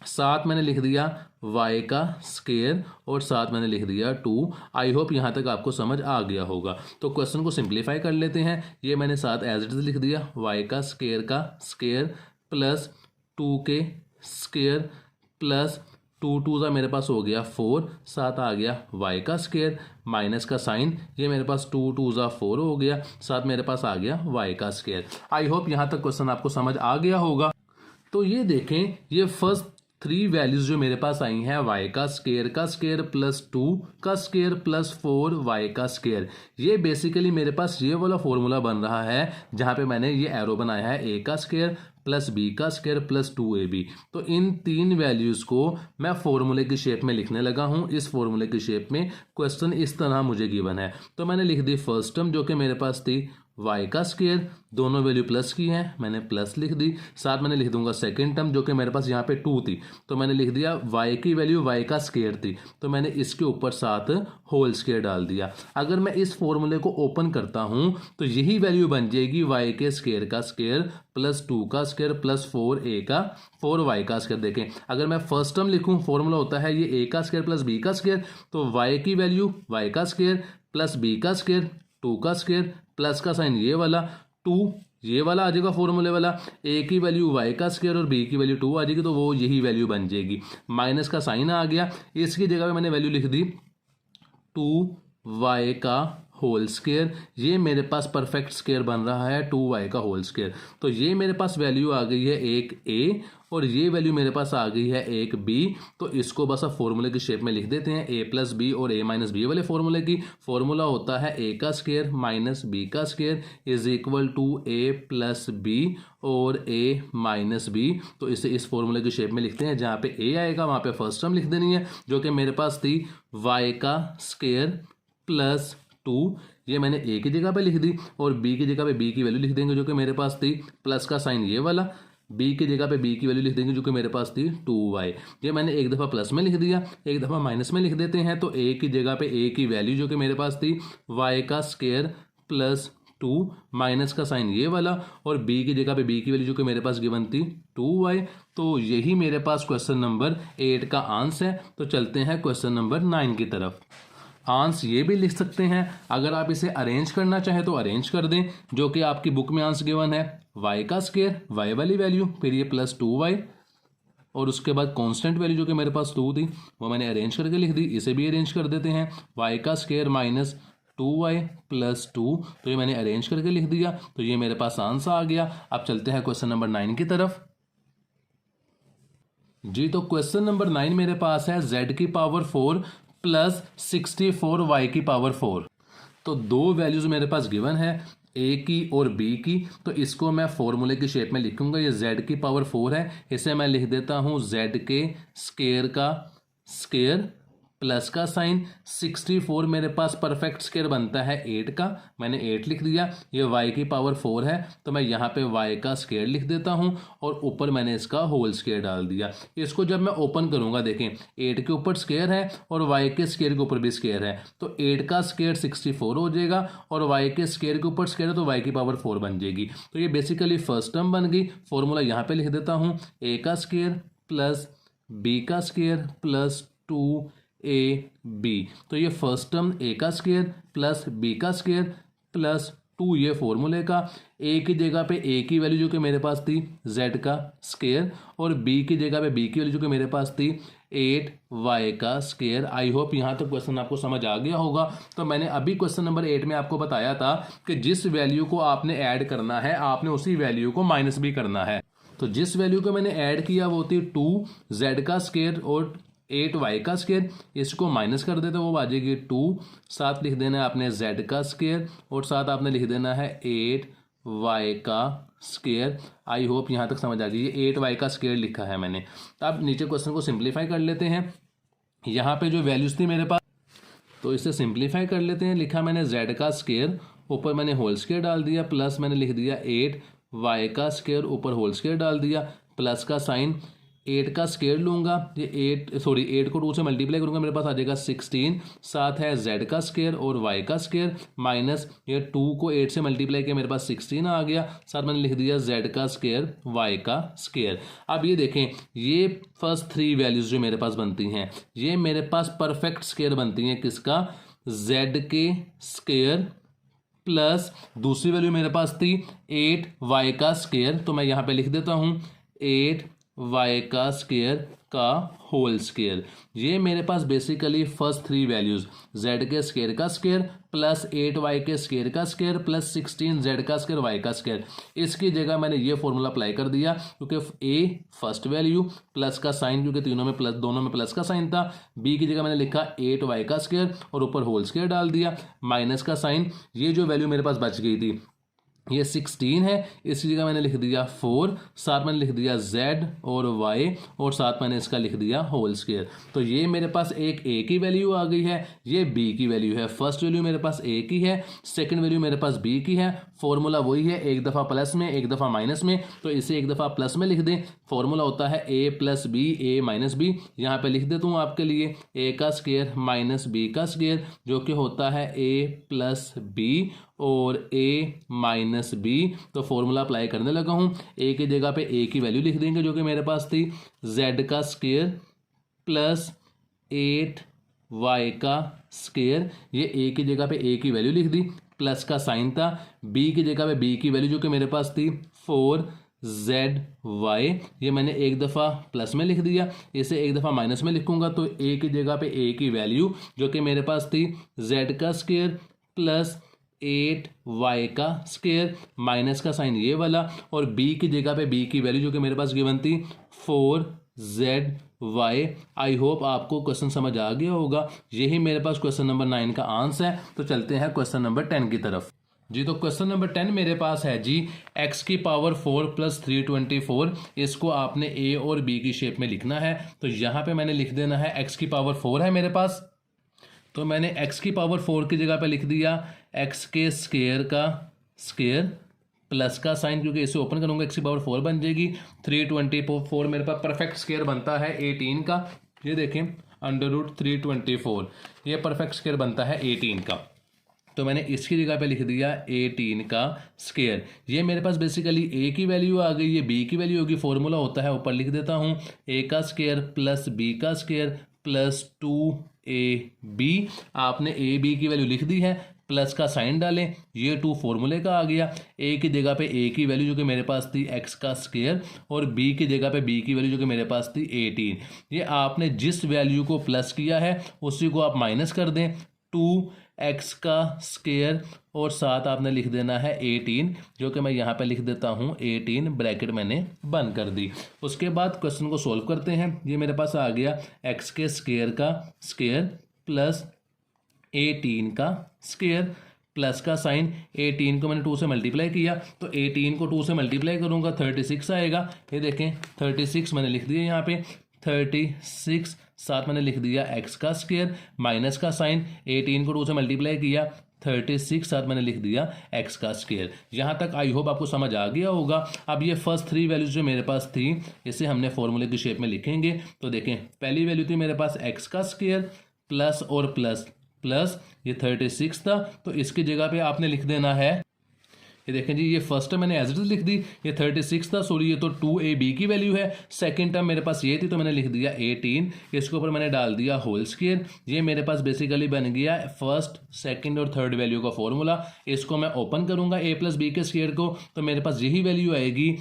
साथ मैंने लिख दिया y का स्क्वायर और साथ मैंने लिख दिया 2। आई होप यहाँ तक आपको समझ आ गया होगा। तो क्वेश्चन को सिंप्लीफाई कर लेते हैं। ये मैंने साथ एज इट इज लिख दिया y का स्क्वायर प्लस 2 के स्क्वायर प्लस 2 2 का मेरे पास हो गया 4, साथ आ गया y का स्क्वायर माइनस का साइन, ये मेरे पास 2 2 4 हो गया, साथ मेरे पास आ गया y का स्क्वायर। आई होप यहाँ तक क्वेश्चन आपको समझ आ गया होगा। तो ये देखें ये फर्स्ट 3 वैल्यूज जो मेरे पास आई हैं, y का स्क्वायर प्लस 2 का स्क्वायर प्लस 4 y का स्क्वायर, ये बेसिकली मेरे पास ये वाला फॉर्मूला बन रहा है जहां पे मैंने ये एरो बनाया है a का स्क्वायर प्लस b का स्क्वायर प्लस 2ab। तो इन 3 वैल्यूज को मैं फॉर्मूले की शेप में लिखने लगा हूं। इस फॉर्मूले की शेप में क्वेश्चन इस तरह मुझे गिवन है। तो मैंने लिख दी फर्स्ट टर्म जो कि मेरे पास थी वाई का स्क्वायर, दोनों वैल्यू प्लस की हैं, मैंने प्लस लिख दी। साथ मैंने लिख दूंगा सेकेंड टर्म जो कि मेरे पास यहाँ पे 2 थी, तो मैंने लिख दिया वाई की वैल्यू वाई का स्क्वायर थी, तो मैंने इसके ऊपर साथ होल स्क्वायर डाल दिया। अगर मैं इस फॉर्मूले को ओपन करता हूँ तो यही वैल्यू बन जाएगी वाई के स्क्वायर का स्क्वायर प्लस 2 का स्क्वायर प्लस 4a का 4y का स्क्वायर। देखें अगर मैं फर्स्ट टर्म लिखूँ, फॉर्मूला होता है ये a का स्क्वायर प्लस b का स्क्वायर, तो y की वैल्यू y का स्क्वायर प्लस b का स्क्वायर 2 का स्क्वायर प्लस का साइन ये वाला 2 ये वाला आ जाएगा फॉर्मूले वाला, a की वैल्यू y का स्क्वायर और b की वैल्यू 2 आ जाएगी, तो वो यही वैल्यू बन जाएगी। माइनस का साइन आ गया, इसकी जगह पे मैंने वैल्यू लिख दी 2y का होल स्क्वायर। ये मेरे पास परफेक्ट स्क्वायर बन रहा है 2y का होल स्क्वायर। तो ये मेरे पास वैल्यू आ गई है एक a और ये वैल्यू मेरे पास आ गई है एक b। तो इसको बस अब फॉर्मूले की शेप में लिख देते हैं, a प्लस बी और a माइनस बी वाले फॉर्मूले की। फॉर्मूला होता है a का स्क्वायर माइनस b का square is equal to a plus b और a माइनस बी। तो इसे इस फॉर्मूले की शेप में लिखते हैं, जहाँ पे a आएगा वहाँ पे फर्स्ट टर्म लिख देनी है जो कि मेरे पास थी y का स्क्वायर प्लस 2, ये मैंने a की जगह पे लिख दी, और b की जगह पे b की वैल्यू लिख देंगे जो कि मेरे पास थी प्लस का साइन ये वाला, b की जगह पे b की वैल्यू लिख देंगे जो कि मेरे पास थी 2y। ये मैंने एक दफ़ा प्लस में लिख दिया, एक दफ़ा माइनस में लिख देते हैं। तो a की जगह पे a की वैल्यू जो कि मेरे पास थी y का स्क्वायर प्लस 2 माइनस का साइन ये वाला, और b की जगह पे b की वैल्यू जो कि मेरे पास गिवन थी 2y। तो यही मेरे पास क्वेश्चन नंबर 8 का आंसर है। तो चलते हैं क्वेश्चन नंबर 9 की तरफ। आंसर ये भी लिख सकते हैं, अगर आप इसे अरेंज करना चाहें तो अरेंज कर दें, जो कि आपकी बुक में आंसर गिवन है y का स्क्वायर y वाली वैल्यू फिर ये प्लस 2y और उसके बाद कांस्टेंट वैल्यू जो कि मेरे पास 2 थी वो मैंने अरेंज करके लिख दी। इसे भी अरेंज कर देते हैं, y का स्क्वायर माइनस 2y प्लस 2, तो ये मैंने अरेंज करके लिख दिया। तो ये मेरे पास आंसर आ गया। अब चलते हैं क्वेश्चन नंबर 9 की तरफ। जी तो क्वेश्चन नंबर 9 मेरे पास है z की पावर 4 प्लस 64y की पावर 4। तो दो वैल्यूज मेरे पास गिवन है a की और b की, तो इसको मैं फॉर्मूले की शेप में लिखूंगा। ये z की पावर 4 है, इसे मैं लिख देता हूं z के स्क्वायर का स्क्वायर प्लस का साइन 64 मेरे पास परफेक्ट स्क्वायर बनता है 8 का, मैंने 8 लिख दिया। ये y की पावर 4 है तो मैं यहाँ पे y का स्क्वायर लिख देता हूँ और ऊपर मैंने इसका होल स्क्वायर डाल दिया। इसको जब मैं ओपन करूँगा देखें 8 के ऊपर स्क्वायर है और y के स्क्वायर के ऊपर भी स्क्वायर है, तो 8 का स्क्वायर 64 हो जाएगा और y के स्क्वायर के ऊपर स्क्वायर है तो y की पावर 4 बन जाएगी। तो ये बेसिकली फर्स्ट टर्म बन गई। फॉर्मूला यहाँ पे लिख देता हूँ, a का स्क्वायर प्लस b का स्क्वायर प्लस 2ab। तो ये फर्स्ट टर्म a का स्क्वायर प्लस b का स्क्वायर प्लस 2, ये फॉर्मूले का। a की जगह पे a की वैल्यू जो कि मेरे पास थी z का स्क्वायर और b की जगह पे b की वैल्यू जो कि मेरे पास थी 8y का स्क्वायर। आई होप यहाँ तक क्वेश्चन आपको समझ आ गया होगा। तो मैंने अभी क्वेश्चन नंबर 8 में आपको बताया था कि जिस वैल्यू को आपने ऐड करना है आपने उसी वैल्यू को माइनस भी करना है। तो जिस वैल्यू को मैंने ऐड किया वो थी 2z का स्क्वायर और 8y का स्क्वायर, इसको माइनस कर देते वो आ जाएगी 2, साथ लिख देना है आपने z का स्क्वायर और साथ आपने लिख देना है 8y का स्क्वायर। आई होप यहाँ तक समझ आ गई। ये 8y का स्क्वायर लिखा है मैंने। अब नीचे क्वेश्चन को सिंप्लीफाई कर लेते हैं। यहाँ पे जो वैल्यूज थी मेरे पास तो इसे सिंप्लीफाई कर लेते हैं। लिखा मैंने z का स्क्वायर, ऊपर मैंने होल स्क्वायर डाल दिया, प्लस मैंने लिख दिया 8y का स्क्वायर, ऊपर होल स्क्वायर डाल दिया, प्लस का साइन 8 का स्क्वायर लूंगा, ये 8 को 2 से मल्टीप्लाई करूंगा मेरे पास आ जाएगा 16, साथ है z का स्क्वायर और y का स्क्वायर माइनस ये 2 को 8 से मल्टीप्लाई किया मेरे पास 16 आ गया, साथ मैंने लिख दिया z का स्क्वायर y का स्क्वायर। अब ये देखें ये फर्स्ट 3 वैल्यूज जो मेरे पास बनती हैं ये मेरे पास परफेक्ट स्क्वायर बनती हैं किसका, z के स्क्वायर प्लस दूसरी वैल्यू मेरे पास थी 8y का स्क्वायर, तो मैं यहाँ पे लिख देता हूँ 8y का स्क्वायर का होल स्क्वायर। ये मेरे पास बेसिकली फर्स्ट 3 वैल्यूज z के स्क्वायर का स्क्वायर प्लस 8y के स्क्वायर का स्क्वायर प्लस 16 z का स्क्वायर y का स्क्वायर, इसकी जगह मैंने ये फॉर्मूला अप्लाई कर दिया क्योंकि a फर्स्ट वैल्यू प्लस का साइन क्योंकि दोनों में प्लस का साइन था, b की जगह मैंने लिखा 8y का स्क्वायर और ऊपर होल स्क्वायर डाल दिया, माइनस का साइन। ये जो वैल्यू मेरे पास बच गई थी ये 16 है, इसी जगह मैंने लिख दिया 4, साथ मैंने लिख दिया z और y और साथ मैंने इसका लिख दिया होल स्क्वायर। तो ये मेरे पास एक a की वैल्यू आ गई है, ये b की वैल्यू है। फर्स्ट वैल्यू मेरे पास a की है, सेकंड वैल्यू मेरे पास b की है। फॉर्मूला वही है, एक दफ़ा प्लस में एक दफ़ा माइनस में, तो इसे एक दफ़ा प्लस में लिख दें। फॉर्मूला होता है a plus b a minus b. यहाँ पे लिख देता हूँ आपके लिए a का स्क्वायर माइनस b का स्क्वायर, जो कि होता है a प्लस बी और a माइनस बी। तो फॉर्मूला अप्लाई करने लगा हूँ। a की जगह पे a की वैल्यू लिख देंगे जो कि मेरे पास थी z का स्क्वायर प्लस 8y का स्क्वायर। ये a की जगह पे a की वैल्यू लिख दी, प्लस का साइन था। b की जगह पे b की वैल्यू जो कि मेरे पास थी 4zy, ये मैंने एक दफ़ा प्लस में लिख दिया। इसे एक दफ़ा माइनस में लिखूंगा तो a की जगह पे a की वैल्यू जो कि मेरे पास थी z का स्क्वायर प्लस 8y का स्क्वायर, माइनस का साइन ये वाला, और b की जगह पे b की वैल्यू जो कि मेरे पास गिवन थी 4zy। आई होप आपको क्वेश्चन समझ आ गया होगा। यही मेरे पास क्वेश्चन नंबर 9 का आंसर है। तो चलते हैं क्वेश्चन नंबर 10 की तरफ जी। तो क्वेश्चन नंबर 10 मेरे पास है जी, x की पावर 4 प्लस 324। इसको आपने a और b की शेप में लिखना है। तो यहाँ पे मैंने लिख देना है x की पावर 4 है मेरे पास, तो मैंने x की पावर 4 की जगह पे लिख दिया x के स्क्वायर का स्क्वायर प्लस का साइन, क्योंकि इसे ओपन करूंगा x की पावर 4 बन जाएगी। 324 मेरे पास परफेक्ट स्क्वायर बनता है 18 का। ये देखें अंडर रूट 324, ये परफेक्ट स्क्वायर बनता है 18 का। तो मैंने इसकी जगह पे लिख दिया 18 का स्क्वायर। ये मेरे पास बेसिकली a की वैल्यू आ गई, ये b की वैल्यू होगी। फॉर्मूला होता है, ऊपर लिख देता हूँ a का स्क्वायर प्लस b का स्क्वायर प्लस 2ab। आपने a b की वैल्यू लिख दी है, प्लस का साइन डालें, ये 2 फॉर्मूले का आ गया। a की जगह पे a की वैल्यू जो कि मेरे पास थी x का स्क्वायर और b की जगह पे b की वैल्यू जो कि मेरे पास थी 18। ये आपने जिस वैल्यू को प्लस किया है उसी को आप माइनस कर दें, 2x का स्क्वायर और साथ आपने लिख देना है 18, जो कि मैं यहाँ पे लिख देता हूँ 18, ब्रैकेट मैंने बंद कर दी। उसके बाद क्वेश्चन को सॉल्व करते हैं। ये मेरे पास आ गया x के स्क्वायर का स्क्वायर प्लस 18 का स्क्वायर प्लस का साइन। 18 को मैंने 2 से मल्टीप्लाई किया, तो 18 को 2 से मल्टीप्लाई करूंगा 36 आएगा। ये देखें 36 मैंने लिख दिया यहाँ पे 36, साथ मैंने लिख दिया x का स्क्वायर माइनस का साइन। 18 को 2 से मल्टीप्लाई किया 36, साथ मैंने लिख दिया x का स्क्वायर। यहाँ तक आई होप आपको समझ आ गया होगा। अब ये फर्स्ट 3 वैल्यूज जो मेरे पास थी इसे हमने फॉर्मूले की शेप में लिखेंगे। तो देखें पहली वैल्यू थी मेरे पास x का स्क्वायर प्लस और प्लस प्लस, ये 36 था, तो इसकी जगह पे आपने लिख देना है, ये देखें जी ये फर्स्ट टर्म मैंने एज इट इज लिख दी, ये 36 था, सॉरी ये तो 2ab की वैल्यू है। सेकंड टर्म मेरे पास ये थी तो मैंने लिख दिया 18, इसके ऊपर मैंने डाल दिया होल स्क्वायर। ये मेरे पास बेसिकली बन गया फर्स्ट सेकंड और थर्ड वैल्यू का फॉर्मूला। इसको मैं ओपन करूंगा a प्लस बी के स्क्वायर को, तो मेरे पास यही वैल्यू आएगी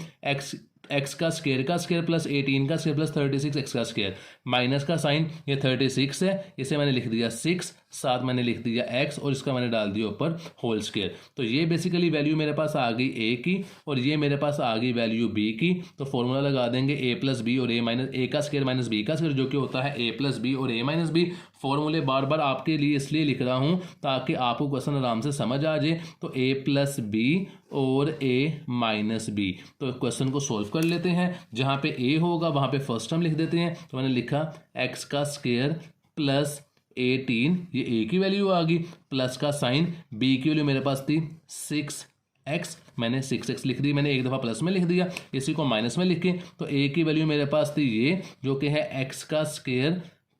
x का स्क्वायर प्लस 18 का स्क्वायर प्लस 36 x का स्क्वायर, माइनस का साइन, ये 36 है, इसे मैंने लिख दिया 6, साथ मैंने लिख दिया x और इसका मैंने डाल दिया ऊपर होल स्क्वायर। तो ये बेसिकली वैल्यू मेरे पास आ गई a की और ये मेरे पास आ गई वैल्यू b की। तो फॉर्मूला लगा देंगे a प्लस बी और a का स्क्वायर माइनस b का स्क्वायर, जो कि होता है a प्लस बी और a माइनस बी। फॉर्मूले बार बार आपके लिए इसलिए लिख रहा हूँ ताकि आपको क्वेश्चन आराम से समझ आ जाए। तो a प्लस बी और a माइनस बी। तो क्वेश्चन को सोल्व कर लेते हैं। जहाँ पे a होगा वहाँ पे फर्स्ट टर्म लिख देते हैं। तो मैंने लिखा x का स्क्वायर प्लस 18, ये a की वैल्यू आ गई, प्लस का साइन, b की वैल्यू मेरे पास थी 6x, मैंने 6x लिख दी, मैंने एक दफ़ा प्लस में लिख दिया, इसी को माइनस में लिख के। तो a की वैल्यू मेरे पास थी ये, जो कि है x का स्क्वायर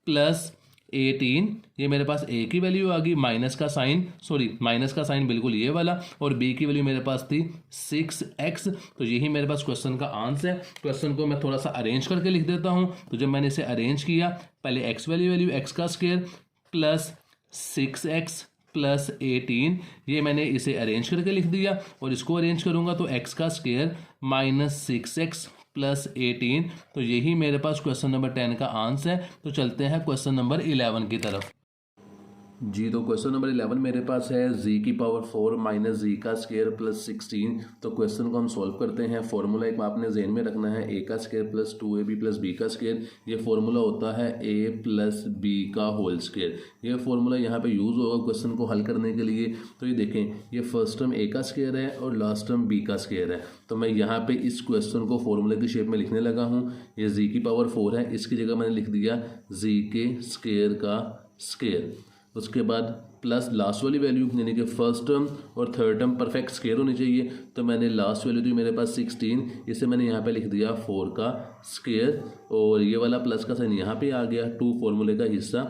प्लस 18, ये मेरे पास a की वैल्यू आ गई, माइनस का साइन बिल्कुल ये वाला, और b की वैल्यू मेरे पास थी 6x। तो यही मेरे पास क्वेश्चन का आंसर है। क्वेश्चन को मैं थोड़ा सा अरेंज करके लिख देता हूँ। तो जब मैंने इसे अरेंज किया, पहले x वैल्यू x का स्क्वायर प्लस 6x प्लस 18, ये मैंने इसे अरेंज करके लिख दिया, और इसको अरेंज करूंगा तो x का स्क्वायर माइनस 6x प्लस 18। तो यही मेरे पास क्वेश्चन नंबर 10 का आंसर है। तो चलते हैं क्वेश्चन नंबर 11 की तरफ। जी तो क्वेश्चन नंबर 11 मेरे पास है z की पावर 4 माइनस जी का स्केयर प्लस 16। तो क्वेश्चन को हम सॉल्व करते हैं। फॉर्मूला एक आपने जेन में रखना है, a का square plus 2ab plus b का स्केयर। ये फॉर्मूला होता है a प्लस b का होल स्केयर। ये फॉर्मूला यहाँ पे यूज़ होगा क्वेश्चन को हल करने के लिए। तो ये देखें, ये फर्स्ट टर्म a का स्केयर है और लास्ट टर्म b का स्केयर है। तो मैं यहाँ पे इस क्वेश्चन को फॉर्मूले की शेप में लिखने लगा हूँ। ये z की पावर 4 है, इसकी जगह मैंने लिख दिया z के स्केयर का स्केयर। उसके बाद प्लस लास्ट वाली वैल्यू यानी कि फर्स्ट टर्म और थर्ड टर्म परफेक्ट स्केयर होनी चाहिए। तो मैंने लास्ट वैल्यू थी मेरे पास 16, इसे मैंने यहाँ पे लिख दिया 4 का स्केयर और ये वाला प्लस का साइन यहाँ पे आ गया 2 फॉर्मूले का हिस्सा।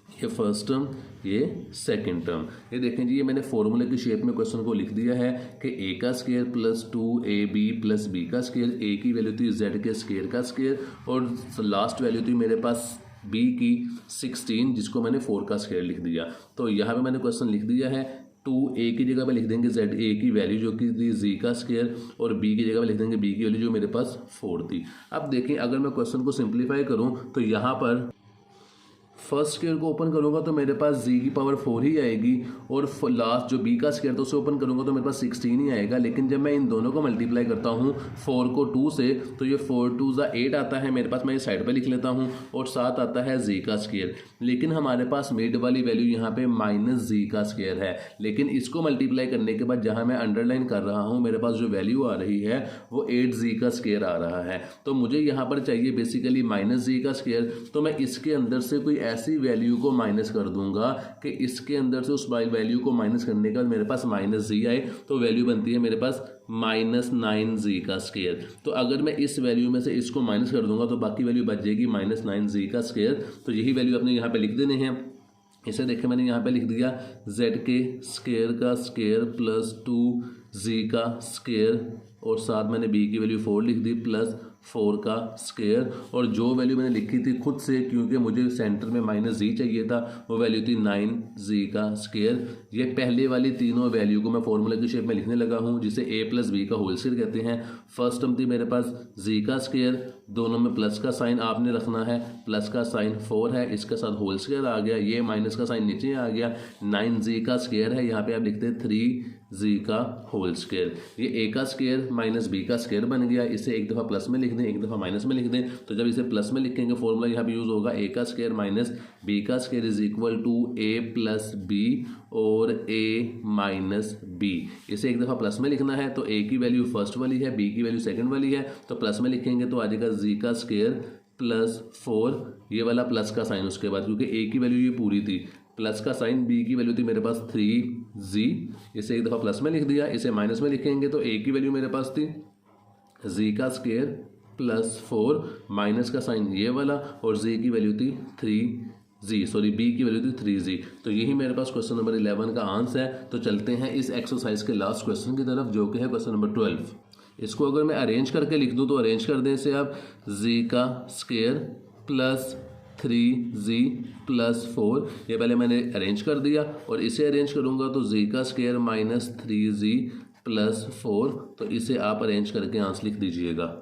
ये फर्स्ट टर्म, ये सेकंड टर्म। ये देखें जी, ये मैंने फॉर्मूले की शेप में क्वेश्चन को लिख दिया है कि a का square plus 2ab plus b का स्केयर। a की वैल्यू थी z के स्केयर का स्केयर और लास्ट वैल्यू थी मेरे पास b की 16, जिसको मैंने 4 का स्केयर लिख दिया। तो यहाँ पे मैंने क्वेश्चन लिख दिया है 2a की जगह पे लिख देंगे z a की वैल्यू जो कि थी z का स्केयर और b की जगह पे लिख देंगे b की वैल्यू जो मेरे पास 4 थी। अब देखें, अगर मैं क्वेश्चन को सिंप्लीफाई करूँ तो यहाँ पर फर्स्ट स्केयर को ओपन करूंगा तो मेरे पास z की पावर 4 ही आएगी और लास्ट जो b का स्केयर तो उसे ओपन करूंगा तो मेरे पास 16 ही आएगा। लेकिन जब मैं इन दोनों को मल्टीप्लाई करता हूं 4 को 2 से तो ये 4 2 8 आता है मेरे पास। मैं इस साइड पे लिख लेता हूं और 7 आता है z का स्केयर। लेकिन हमारे पास मिड वाली वैल्यू यहाँ पे माइनस z का स्केयर है। लेकिन इसको मल्टीप्लाई करने के बाद जहाँ मैं अंडरलाइन कर रहा हूँ मेरे पास जो वैल्यू आ रही है वो 8z का स्केयर आ रहा है। तो मुझे यहाँ पर चाहिए बेसिकली माइनस z का स्केयर। तो मैं इसके अंदर से कोई ऐसी वैल्यू को माइनस कर दूंगा कि इसके अंदर से उस वैल्यू को माइनस करने के बाद मेरे पास माइनस जी आए। तो वैल्यू बनती है मेरे पास माइनस 9z का स्केयर। तो अगर मैं इस वैल्यू में से इसको माइनस कर दूंगा तो बाकी वैल्यू बच जाएगी माइनस 9z का स्केयर। तो यही वैल्यू अपने यहाँ पे लिख देने हैं। इसे देखें, मैंने यहाँ पे लिख दिया z के स्केयर का स्केयर प्लस 2z का स्केयर और साथ मैंने b की वैल्यू 4 लिख दी प्लस 4 का स्केयर। और जो वैल्यू मैंने लिखी थी खुद से, क्योंकि मुझे सेंटर में माइनस जी चाहिए था, वो वैल्यू थी 9z का स्केयर। ये पहले वाली तीनों वैल्यू को मैं फॉर्मूला की शेप में लिखने लगा हूँ, जिसे a प्लस बी का होल स्केयर कहते हैं। फर्स्ट टर्म थी मेरे पास z का स्केयर, दोनों में प्लस का साइन आपने रखना है, प्लस का साइन 4 है, इसके साथ होल स्केयर आ गया, ये माइनस का साइन नीचे आ गया, 9z का स्केयर है, यहाँ पे आप लिखते हैं 3z का होल स्केयर। ये a का स्केयर माइनस b का स्केयर बन गया। इसे एक दफ़ा प्लस में लिख दें, एक दफ़ा माइनस में लिख दें। तो जब इसे प्लस में लिखेंगे फॉर्मूला यहाँ पे यूज़ होगा a का स्केयर माइनस b का square is equal to a plus b और a माइनस b। इसे एक दफ़ा प्लस में लिखना है तो a की वैल्यू फर्स्ट वाली है, b की वैल्यू सेकंड वाली है, तो प्लस में लिखेंगे तो आ जाएगा z का स्केयर प्लस 4, ये वाला प्लस का साइन उसके बाद, क्योंकि a की वैल्यू ये पूरी थी, प्लस का साइन, b की वैल्यू थी मेरे पास 3z, इसे एक दफ़ा प्लस में लिख दिया। इसे माइनस में लिखेंगे तो a की वैल्यू मेरे पास थी z का स्केयर प्लस 4, माइनस का साइन ये वाला और z की वैल्यू थी 3z, सॉरी b की वैल्यू थी 3z। तो यही मेरे पास क्वेश्चन नंबर 11 का आंसर है। तो चलते हैं इस एक्सरसाइज के लास्ट क्वेश्चन की तरफ, जो कि है क्वेश्चन नंबर 12। इसको अगर मैं अरेंज करके लिख दूं तो अरेंज कर दें इसे आप, z का स्केयर प्लस 3z प्लस 4, ये पहले मैंने अरेंज कर दिया। और इसे अरेंज करूंगा तो z का स्केयर माइनस 3z प्लस 4, तो इसे आप अरेंज करके आंसर लिख दीजिएगा।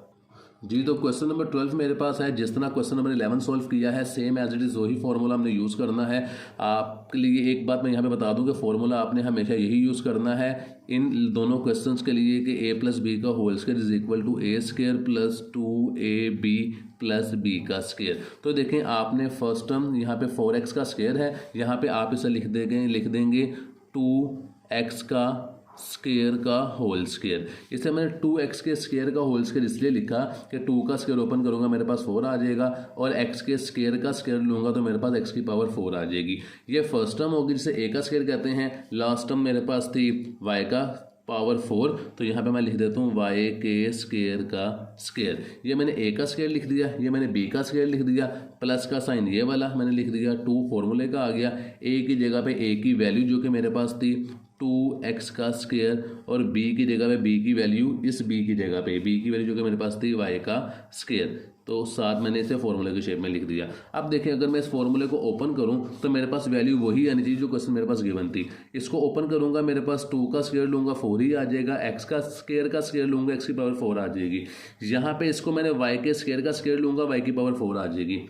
जी तो क्वेश्चन नंबर 12 मेरे पास है। जिस तरह क्वेश्चन नंबर 11 सॉल्व किया है सेम एज इट इज़ वही फॉर्मूला हमने यूज़ करना है। आपके लिए एक बात मैं यहाँ पे बता दूँ कि फॉर्मूला आपने हमेशा यही यूज़ करना है इन दोनों क्वेश्चंस के लिए कि a प्लस बी का whole square is equal to a square plus 2ab plus b का स्केयर। तो देखें, आपने फर्स्ट टर्म यहाँ पे 4x का स्केयर है, यहाँ पे आप इसे लिख देंगे 2x का स्केयर का होल स्केयर। इसे मैंने 2x के स्केयर का होल स्केयर इसलिए लिखा कि 2 का स्केयर ओपन करूंगा मेरे पास 4 आ जाएगा और x के स्केयर का स्केयर लूंगा तो मेरे पास x की पावर 4 आ जाएगी। ये फर्स्ट टर्म होगी जिसे a का स्केयर कहते हैं। लास्ट टर्म मेरे पास थी y का पावर 4, तो यहाँ पे मैं लिख देता हूँ y के स्केयर का स्केयर। ये मैंने a का स्केयर लिख दिया, ये मैंने b का स्केयर लिख दिया, प्लस का साइन ये वाला मैंने लिख दिया, 2 फॉर्मूले का आ गया। a की जगह पे a की वैल्यू जो कि मेरे पास थी 2x का स्केयर और b की जगह पे b की वैल्यू, इस b की जगह पे b की वैल्यू जो कि मेरे पास थी y का स्केयर, तो साथ मैंने इसे फॉर्मूले की शेप में लिख दिया। अब देखें, अगर मैं इस फॉर्मूले को ओपन करूं तो मेरे पास वैल्यू वही आनी चाहिए जो क्वेश्चन मेरे पास गिवन थी। इसको ओपन करूंगा मेरे पास 2 का स्केयर लूंगा 4 ही आ जाएगा, x का स्केयर लूंगा x की पावर 4 आ जाएगी। यहाँ पे इसको मैंने y के स्केयर का स्केयर लूंगा y की पावर 4 आ जाएगी।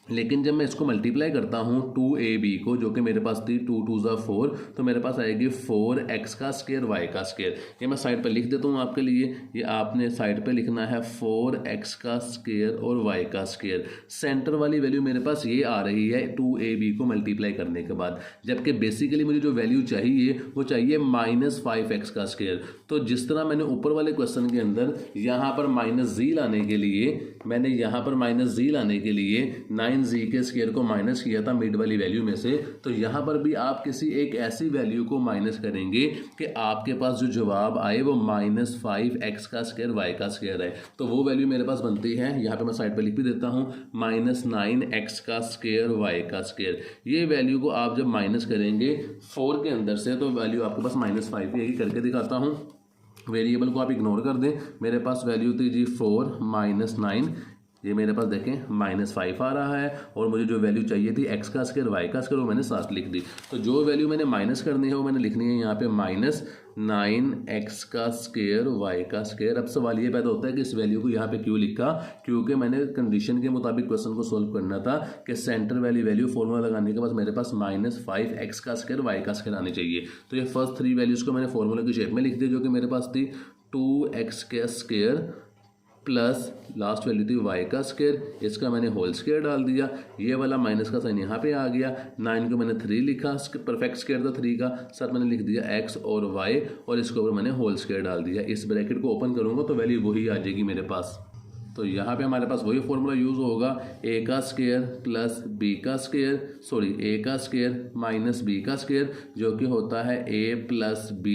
लेकिन जब मैं इसको मल्टीप्लाई करता हूँ 2ab को, जो कि मेरे पास थी 2 2 ज़ा 4, तो मेरे पास आएगी 4x का स्क्वायर y का स्क्वायर। ये मैं साइड पर लिख देता हूँ आपके लिए, ये आपने साइड पे लिखना है 4x का स्क्वायर और y का स्क्वायर। सेंटर वाली वैल्यू मेरे पास ये आ रही है 2ab को मल्टीप्लाई करने के बाद, जबकि बेसिकली मुझे जो वैल्यू चाहिए वो चाहिए -5x का स्क्वायर। तो जिस तरह मैंने ऊपर वाले क्वेश्चन के अंदर यहाँ पर -z लाने के लिए, मैंने यहाँ पर -z लाने के लिए 9z के स्क्वायर को माइनस किया था मिड वाली वैल्यू में से, तो यहाँ पर भी आप किसी एक ऐसी वैल्यू को माइनस करेंगे कि आपके पास जो जवाब आए वो -5x का स्क्वायर y का स्क्वायर है। तो वो वैल्यू मेरे पास बनती है, यहाँ पे मैं साइड पर लिख भी देता हूँ, -9x का स्क्वायर y का स्क्वायर। ये वैल्यू को आप जब माइनस करेंगे 4 के अंदर से, तो वैल्यू आपके पास -5 ही करके दिखाता हूँ। वेरिएबल को आप इग्नोर कर दें, मेरे पास वैल्यू थी जी 4 -9, ये मेरे पास देखें -5 आ रहा है, और मुझे जो वैल्यू चाहिए थी x का स्क्वायर y का स्क्वायर वो मैंने साथ लिख दी। तो जो वैल्यू मैंने माइनस करनी है वो मैंने लिखनी है यहाँ पे -9x का स्क्वायर y का स्क्वायर। अब सवाल ये पैदा होता है कि इस वैल्यू को यहाँ पे क्यों लिखा, क्योंकि मैंने कंडीशन के मुताबिक क्वेश्चन को सोल्व करना था कि सेंटर वाली वैल्यू फॉर्मूला लगाने के बाद मेरे पास -5x का स्क्वायर y का स्क्वायर आनी चाहिए। तो ये फर्स्ट 3 वैल्यूज़ को मैंने फॉर्मूला की शेप में लिख दी, जो कि मेरे पास थी 2x का स्क्वायर प्लस लास्ट वैल्यू थी y का स्क्वायर, इसका मैंने होल स्क्वायर डाल दिया, ये वाला माइनस का साइन यहाँ पे आ गया, 9 को मैंने 3 लिखा, परफेक्ट स्क्वायर था 3 का, साथ मैंने लिख दिया x और y, और इसके ऊपर मैंने होल स्क्वायर डाल दिया। इस ब्रैकेट को ओपन करूँगा तो वैल्यू वही आ जाएगी मेरे पास। तो यहाँ पे हमारे पास वही फॉर्मूला यूज़ होगा, a का स्क्वायर प्लस b का स्क्वायर, सॉरी a का स्क्वायर माइनस b का स्क्वायर, जो कि होता है a प्लस b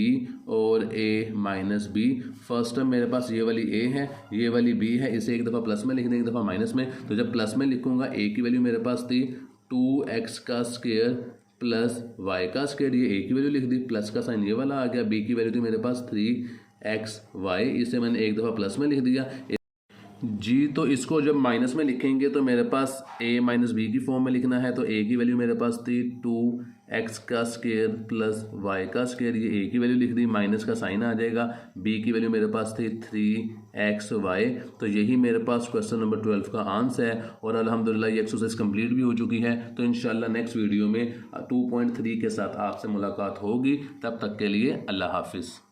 और a minus b। First term मेरे पास ये वाली a है, ये वाली b है, इसे एक दफ़ा प्लस में लिख दें, एक दफ़ा माइनस में। तो जब प्लस में लिखूँगा a की वैल्यू मेरे पास थी 2x का स्क्वायर प्लस y का स्क्वायर, ये a की वैल्यू लिख दी, प्लस का साइन ये वाला आ गया, b की वैल्यू थी मेरे पास 3xy, इसे मैंने एक दफ़ा प्लस में लिख दिया जी। तो इसको जब माइनस में लिखेंगे तो मेरे पास a माइनस बी की फॉर्म में लिखना है, तो a की वैल्यू मेरे पास थी 2x का स्क्वायर प्लस y का स्क्वायर, ये a की वैल्यू लिख दी, माइनस का साइन आ जाएगा, b की वैल्यू मेरे पास थी 3xy। तो यही मेरे पास क्वेश्चन नंबर 12 का आंसर है, और अल्हम्दुलिल्लाह ये एक्सरसाइज कंप्लीट भी हो चुकी है। तो इंशाल्लाह नेक्स्ट वीडियो में 2.3 के साथ आपसे मुलाकात होगी, तब तक के लिए अल्लाह हाफिज़।